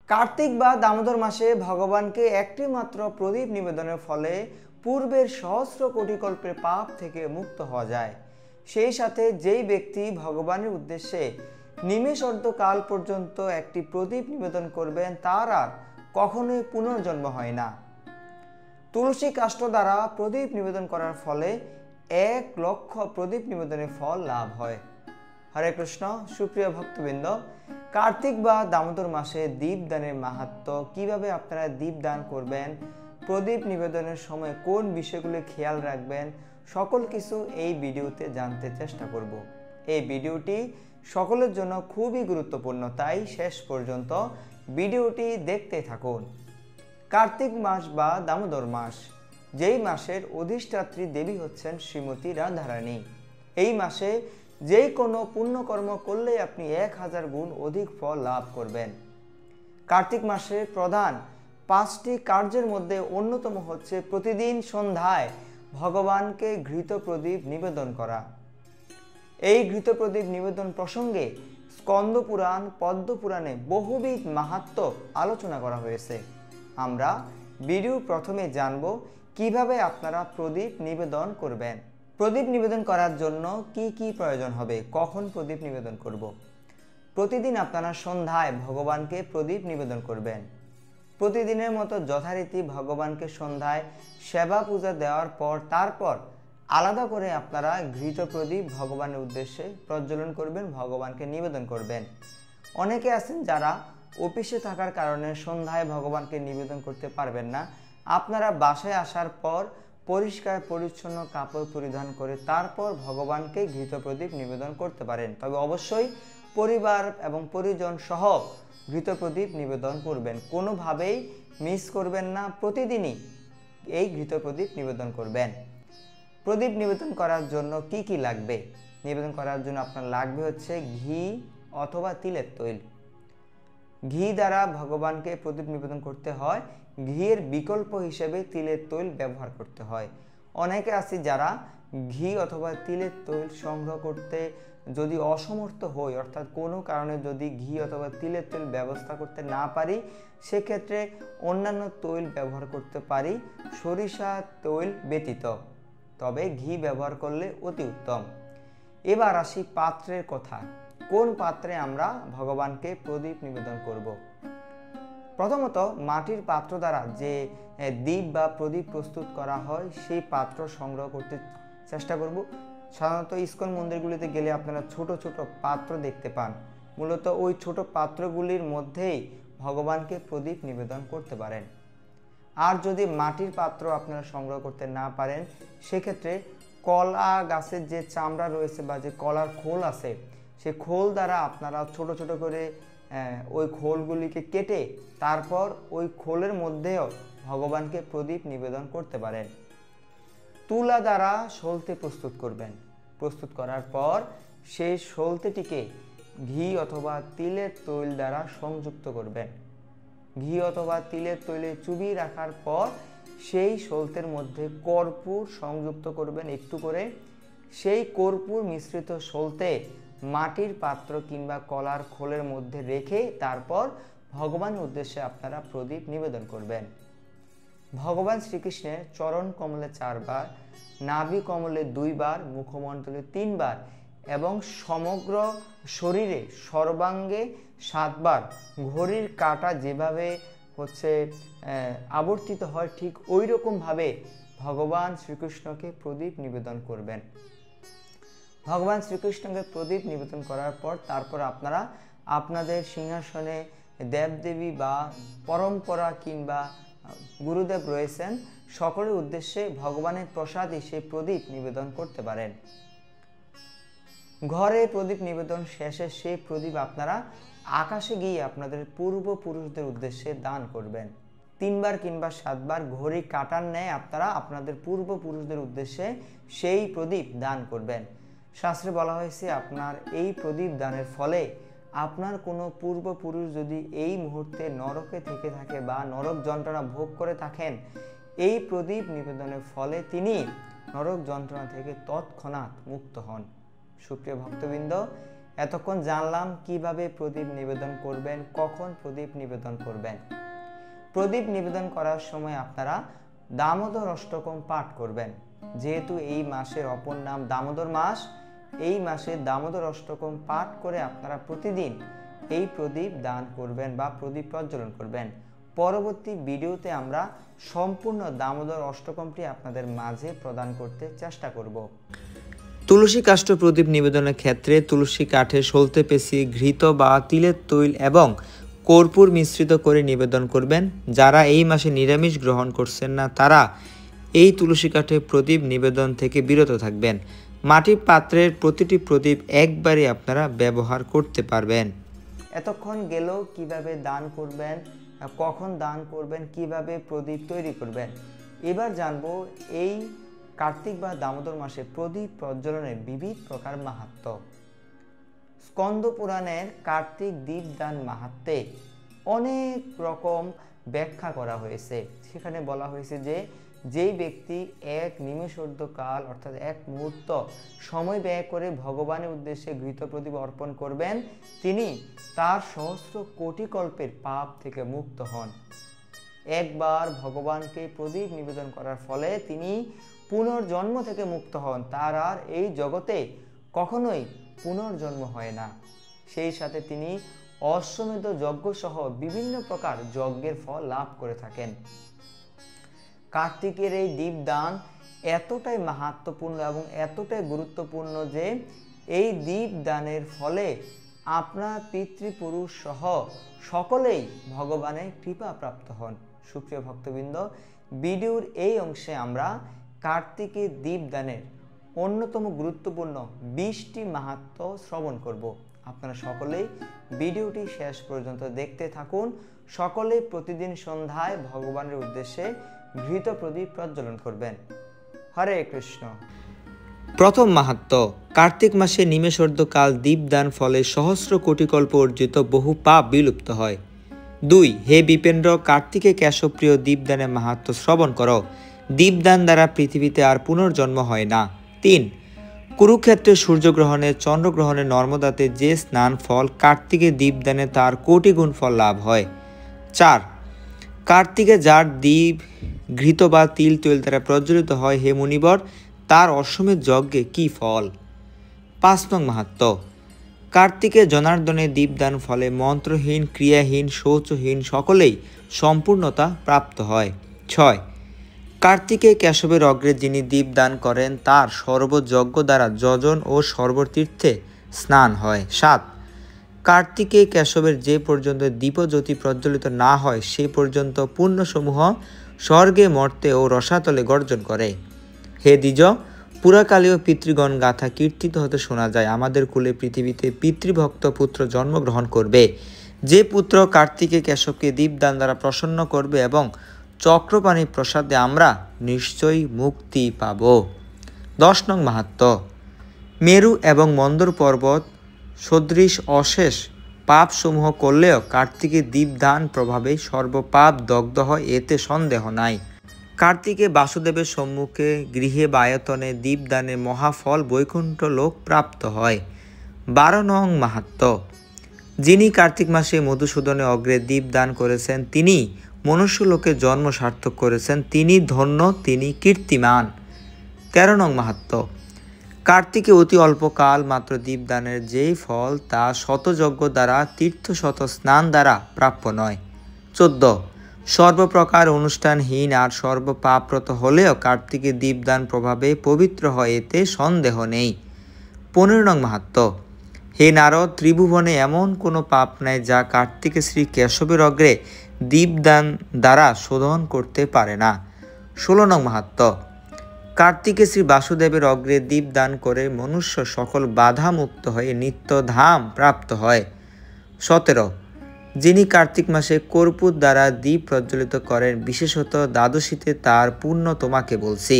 কার্তিক বা দামোদর মাসে ভগবানকে একটি মাত্র প্রদীপ নিবেদনের ফলে পূর্বের সহস্র কোটি কল্পের পাপ থেকে মুক্ত হওয়া যায়। সেই সাথে যেই ব্যক্তি ভগবানের উদ্দেশ্যে নিমেষার্ধকাল পর্যন্ত একটি প্রদীপ নিবেদন করবেন তার আর কখনোই পুনর্জন্ম হয় না। তুলসী কাষ্ঠ দ্বারা প্রদীপ নিবেদন করার ফলে 1,00,000 প্রদীপ নিবেদনের ফল লাভ হয়। হরে কৃষ্ণ। সুপ্রিয় ভক্তবৃন্দ, কার্তিক বা দামোদর মাসে দীপদানের মাহাত্ম্য, কিভাবে আপনারা দীপদান করবেন, প্রদীপ নিবেদনের সময় কোন বিষয়গুলি খেয়াল রাখবেন, সকল কিছু এই ভিডিওতে জানতে চেষ্টা করব। এই ভিডিওটি সকলের জন্য খুবই গুরুত্বপূর্ণ, তাই শেষ পর্যন্ত ভিডিওটি দেখতে থাকুন। কার্তিক মাস বা দামোদর মাস, যেই মাসের অধিষ্ঠাত্রী দেবী হচ্ছেন শ্রীমতী রাধারানী। এই মাসে যেই কোনো পুণ্যকর্ম করলে আপনি 1000 গুণ অধিক ফল লাভ করবেন। কার্তিক মাসের প্রধান 5টি কার্যের মধ্যে অন্যতম হচ্ছে প্রতিদিন সন্ধ্যায় ভগবানকে ঘৃত প্রদীপ নিবেদন করা। এই ঘৃত প্রদীপ নিবেদন প্রসঙ্গে স্কন্দ পুরাণ, পদ্ম পুরাণে বহুবিধ মাহাত্ম্য আলোচনা করা হয়েছে। আমরা ভিডিও প্রথমে জানব কিভাবে আপনারা প্রদীপ নিবেদন করবেন। প্রদীপ নিবেদন করার জন্য কি কি প্রয়োজন হবে, কখন প্রদীপ নিবেদন করব। প্রতিদিন আপনারা সন্ধ্যায় ভগবানকে প্রদীপ নিবেদন করবেন। প্রতিদিনের মতো যথারীতি ভগবানকে সন্ধ্যায় সেবা পূজা দেওয়ার পর তারপর আলাদা করে আপনারা ঘৃত প্রদীপ ভগবানের উদ্দেশ্যে প্রজ্বলন করবেন, ভগবানকে নিবেদন করবেন। অনেকে আছেন যারা অফিসে থাকার কারণে সন্ধ্যায় ভগবানকে নিবেদন করতে পারবেন না। আপনারা বাসায় আসার পর পরিষ্কার পরিচ্ছন্ন কাপড় পরিধান করে তারপর ভগবানকে ঘৃত প্রদীপ নিবেদন করতে পারেন। তবে অবশ্যই পরিবার এবং পরিজন সহ ঘৃত প্রদীপ নিবেদন করবেন, কোনোভাবেই মিস করবেন না। প্রতিদিনই এই ঘৃত প্রদীপ নিবেদন করবেন। প্রদীপ নিবেদন করার জন্য কি কি লাগবে? নিবেদন করার জন্য আপনার লাগবে হচ্ছে ঘি অথবা তিলের তৈল। ঘি দ্বারা ভগবানকে প্রদীপ নিবেদন করতে হয়, ঘিয়ের বিকল্প হিসেবে তিলের তৈল ব্যবহার করতে হয়। অনেকে আছে যারা ঘি অথবা তিলের তৈল সংগ্রহ করতে যদি অসমর্থ হই, অর্থাৎ কোনো কারণে যদি ঘি অথবা তিলের তৈল ব্যবস্থা করতে না পারি, সেক্ষেত্রে অন্যান্য তৈল ব্যবহার করতে পারি, সরিষা তৈল ব্যতীত। তবে ঘি ব্যবহার করলে অতি উত্তম। এবার আসি পাত্রের কথা। কোন পাত্রে আমরা ভগবানকে প্রদীপ নিবেদন করব। প্রথমত মাটির পাত্র দ্বারা যে দীপ বা প্রদীপ প্রস্তুত করা হয় সেই পাত্র সংগ্রহ করতে চেষ্টা করব। সাধারণত ইস্কন মন্দিরগুলিতে গেলে আপনারা ছোট ছোট পাত্র দেখতে পান। মূলত ওই ছোট পাত্রগুলির মধ্যেই ভগবানকে প্রদীপ নিবেদন করতে পারেন। আর যদি মাটির পাত্র আপনারা সংগ্রহ করতে না পারেন, সেক্ষেত্রে কলা গাছের যে চামড়া রয়েছে বা যে কলার খোল আছে, সেই খোল দ্বারা আপনারা ছোট ছোট করে ওই খোলগুলিকে কেটে তারপর ওই খোলের মধ্যেও ভগবানকে প্রদীপ নিবেদন করতে পারেন। তুলা দ্বারা সলতে প্রস্তুত করবেন। প্রস্তুত করার পর সেই সলতেটিকে ঘি অথবা তিলের তৈল দ্বারা সংযুক্ত করবেন। ঘি অথবা তিলের তৈলে চুবিয়ে রাখার পর সেই সলতের মধ্যে কর্পূর সংযুক্ত করবেন একটু করে। সেই কর্পূর মিশ্রিত সলতে মাটির পাত্র কিংবা কলার খোলের মধ্যে রেখে তারপর ভগবানের উদ্দেশ্যে আপনারা প্রদীপ নিবেদন করবেন। ভগবান শ্রীকৃষ্ণের চরণ কমলে 4 বার, নাভি কমলে 2 বার, মুখমণ্ডলে 3 বার এবং সমগ্র শরীরে সর্বাঙ্গে 7 বার ঘড়ির কাঁটা যেভাবে আবর্তিত হয় ঠিক ওই রকমভাবে ভগবান শ্রীকৃষ্ণকে প্রদীপ নিবেদন করবেন। ভগবান শ্রীকৃষ্ণকে প্রদীপ নিবেদন করার পর তারপর আপনারা আপনাদের সিংহাসনে দেবদেবী বা পরম্পরা কিংবা গুরুদেব রয়েছেন, সকলের উদ্দেশ্যে ভগবানের প্রসাদ হিসেবে প্রদীপ নিবেদন করতে পারেন। ঘরে প্রদীপ নিবেদন শেষে সেই প্রদীপ আপনারা আকাশে গিয়ে আপনাদের পূর্বপুরুষদের উদ্দেশ্যে দান করবেন। 3 বার কিংবা 7 বার ঘড়ি কাটার ন্যায় আপনারা আপনাদের পূর্বপুরুষদের উদ্দেশ্যে সেই প্রদীপ দান করবেন। শাস্ত্রে বলা হয়েছে আপনার এই প্রদীপ দানের ফলে আপনার কোনো পূর্বপুরুষ যদি এই মুহূর্তে নরকে থেকে থাকে বা নরক যন্ত্রণা ভোগ করে থাকেন, এই প্রদীপ নিবেদনের ফলে তিনি নরক যন্ত্রণা থেকে তৎক্ষণাৎ মুক্ত হন। সুপ্রিয় ভক্তবৃন্দ, এতক্ষণ জানলাম কিভাবে প্রদীপ নিবেদন করবেন, কখন প্রদীপ নিবেদন করবেন। প্রদীপ নিবেদন করার সময় আপনারা দামোদর অষ্টকম পাঠ করবেন। যেহেতু এই মাসের অপর নাম দামোদর মাস, এই মাসে দামোদর অষ্টকম পাঠ করে আপনারা প্রতিদিন এই প্রদীপ দান করবেন বা প্রদীপ প্রজ্বলন করবেন। পরবর্তী ভিডিওতে আমরা সম্পূর্ণ দামোদর অষ্টকমটি আপনাদের মাঝে প্রদান করতে চেষ্টা করব। তুলসী কাষ্ঠ প্রদীপ নিবেদনের ক্ষেত্রে তুলসী কাঠে সলতে পেশি, ঘৃত বা তিলের তৈল এবং কর্পূর মিশ্রিত করে নিবেদন করবেন। যারা এই মাসে নিরামিষ গ্রহণ করছেন না তারা এই তুলসী কাঠে প্রদীপ নিবেদন থেকে বিরত থাকবেন। মাটির পাত্রের প্রতিটি প্রদীপ একবারই আপনারা ব্যবহার করতে পারবেন। এতক্ষণ গেল কিভাবে দান করবেন, কখন দান করবেন, কিভাবে প্রদীপ তৈরি করবেন। এবার জানবো এই কার্তিক বা দামোদর মাসে প্রদীপ প্রজ্বলনের বিবিধ প্রকার মাহাত্ম্য। স্কন্দ পুরাণের কার্তিক দীপদান মাহাত্ম্যে অনেক রকম ব্যাখ্যা করা হয়েছে। সেখানে বলা হয়েছে যে যেই ব্যক্তি এক নিমেষার্ধকাল অর্থাৎ এক মুহূর্ত সময় ব্যয় করে ভগবানের উদ্দেশ্যে ঘৃত প্রদীপ অর্পণ করবেন, তিনি তার সহস্র কোটি কল্পের পাপ থেকে মুক্ত হন। একবার ভগবানকে প্রদীপ নিবেদন করার ফলে তিনি পুনর্জন্ম থেকে মুক্ত হন। তার আর এই জগতে কখনোই পুনর্জন্ম হয় না। সেই সাথে তিনি অশ্বমেধ যজ্ঞ সহ বিভিন্ন প্রকার যজ্ঞের ফল লাভ করে থাকেন। কার্তিকের এই দীপদান এতটাই মাহাত্ম্যপূর্ণ এবং এতটাই গুরুত্বপূর্ণ যে এই দীপদানের ফলে আপনার পিতৃপুরুষ সহ সকলেই ভগবানের কৃপা প্রাপ্ত হন। সুপ্রিয় ভক্তবৃন্দ, ভিডিওর এই অংশে আমরা কার্তিকের দীপদানের অন্যতম গুরুত্বপূর্ণ 20টি মাহাত্ম্য শ্রবণ করব। আপনারা সকলেই ভিডিওটি শেষ পর্যন্ত দেখতে থাকুন। সকলেই প্রতিদিন সন্ধ্যায় ভগবানের উদ্দেশ্যে ঘৃত প্রদীপ প্রজ্বলন করবেন। হরে কৃষ্ণ। প্রথম মাহাত্ম্য, কার্তিক মাসে নিমেষার্ধকাল দীপদান ফলে সহস্র কোটি কল্প অর্জিত বহু পাপ বিলুপ্ত হয়। 2. হে বিপেন্দ্র, কার্তিকে কেশবপ্রিয় দীপদানের মাহাত্ম্য শ্রবণ করো। দীপদান দ্বারা পৃথিবীতে আর পুনর্জন্ম হয় না। 3. কুরুক্ষেত্রে সূর্যগ্রহণে, চন্দ্রগ্রহণে, নর্মদাতে যে স্নান ফল কার্তিকে দীপদানে তার কোটি গুণ ফল লাভ হয়। 4. কার্তিকে যার দীপ ঘৃত বা তিল তৈল দ্বারা প্রজ্বলিত হয়, হে মুনিবর, তার অশ্বমেধ যজ্ঞে কি ফল? 5 নং মাহাত্ম্য, কার্তিকে জনার্দনের দীপদান ফলে মন্ত্রহীন, ক্রিয়াহীন, শৌচহীন সকলেই সম্পূর্ণতা প্রাপ্ত হয়। 6. কার্তিকে কেশবের অগ্রে যিনি দীপদান করেন তার সর্বযজ্ঞ দ্বারা যজন ও সর্বতীর্থে স্নান হয়। 7. কার্তিকে কেশবের যে পর্যন্ত দীপজ্যোতি প্রজ্বলিত না হয় সে পর্যন্ত পুণ্যসমূহ স্বর্গে, মর্তে ও রসাতলে গর্জন করে। হে দ্বিজ, পুরাকালীয় পিতৃগণ গাথা কীর্তিত হতে শোনা যায়, আমাদের কুলে পৃথিবীতে পিতৃভক্ত পুত্র জন্মগ্রহণ করবে। যে পুত্র কার্তিকে কেশবকে দীপদান দ্বারা প্রসন্ন করবে এবং চক্রপাণি প্রসাদে আমরা নিশ্চয়ই মুক্তি পাব। 10 নং মাহাত্ম্য, মেরু এবং মন্দর পর্বত সদৃশ অশেষ পাপসমূহ করলেও কার্তিকে দীপদান প্রভাবে সর্বপাপ দগ্ধ হয়, এতে সন্দেহ নাই। কার্তিকে বাসুদেবের সম্মুখে গৃহে বা আয়তনে দীপদানে মহাফল বৈকুণ্ঠ লোক প্রাপ্ত হয়। 12 নং মাহাত্ম্য, যিনি কার্তিক মাসে মধুসূদনে অগ্রে দীপদান করেছেন তিনি মনুষ্যলোকে জন্ম সার্থক করেছেন, তিনি ধন্য, তিনি কীর্তিমান। 13 নং মাহাত্ম্য, কার্তিকে অতি অল্পকাল মাত্র দীপদানের যেই ফল তা শতযজ্ঞ দ্বারা, তীর্থশত স্নান দ্বারা প্রাপ্য নয়। 14. সর্বপ্রকার অনুষ্ঠানহীন আর সর্বপাপরত হলেও কার্তিকে দীপদান প্রভাবে পবিত্র হয়, এতে সন্দেহ নেই। 15 নং মাহাত্ম্য, হে নারদ, ত্রিভুবনে এমন কোনো পাপ নাই যা কার্তিকে শ্রী কেশবের অগ্রে দীপদান দ্বারা শোধন করতে পারে না। 16 নং মাহাত্ম্য, কার্তিকে শ্রী বাসুদেবের অগ্রে দীপদান করে মনুষ্য সকল বাধা মুক্ত হয়ে নিত্যধাম প্রাপ্ত হয়। 17. যিনি কার্তিক মাসে কর্পূর দ্বারা দীপ প্রজ্বলিত করেন, বিশেষত দ্বাদশীতে তার পুণ্য তোমাকে বলছি।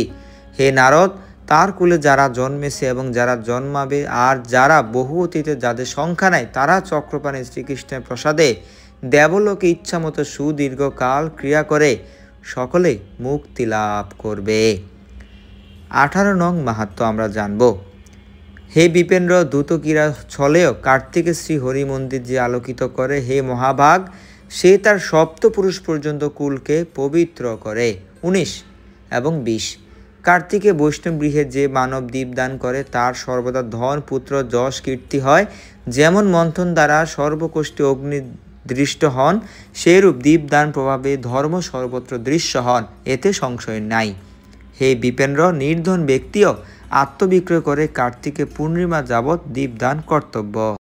হে নারদ, তার কুলে যারা জন্মেছে এবং যারা জন্মাবে আর যারা বহু অতীতে যাদের সংখ্যা নাই তারা চক্রপাণি শ্রীকৃষ্ণের প্রসাদে দেবলোকে ইচ্ছামতো সুদীর্ঘকাল ক্রিয়া করে সকলে মুক্তি লাভ করবে। 18 নং মাহাত্ম্য আমরা জানব। হে বিপেন্দ্র দ্রুত ক্রীড়া ছলেও কার্তিকে শ্রী হরি মন্দির যে আলোকিত করে, হে মহাভাগ সে তার সপ্তপুরুষ পর্যন্ত কুলকে পবিত্র করে। 19 এবং 20 কার্তিকে বৈষ্ণব গৃহে যে মানব দীপদান করে তার সর্বদা ধন পুত্র যশ কীর্তি হয়। যেমন মন্থন দ্বারা সর্বকোষ্ঠী অগ্নি দৃষ্ট হন, সেইরূপ দীপদান প্রভাবে ধর্ম সর্বত্র দৃশ্য হন, এতে সংশয় নাই। হে বিপেন্দ্র নির্ধন ব্যক্তিও আত্মবিক্রয় করে কার্তিকে পূর্ণিমা যাবৎ দীপদান কর্তব্য।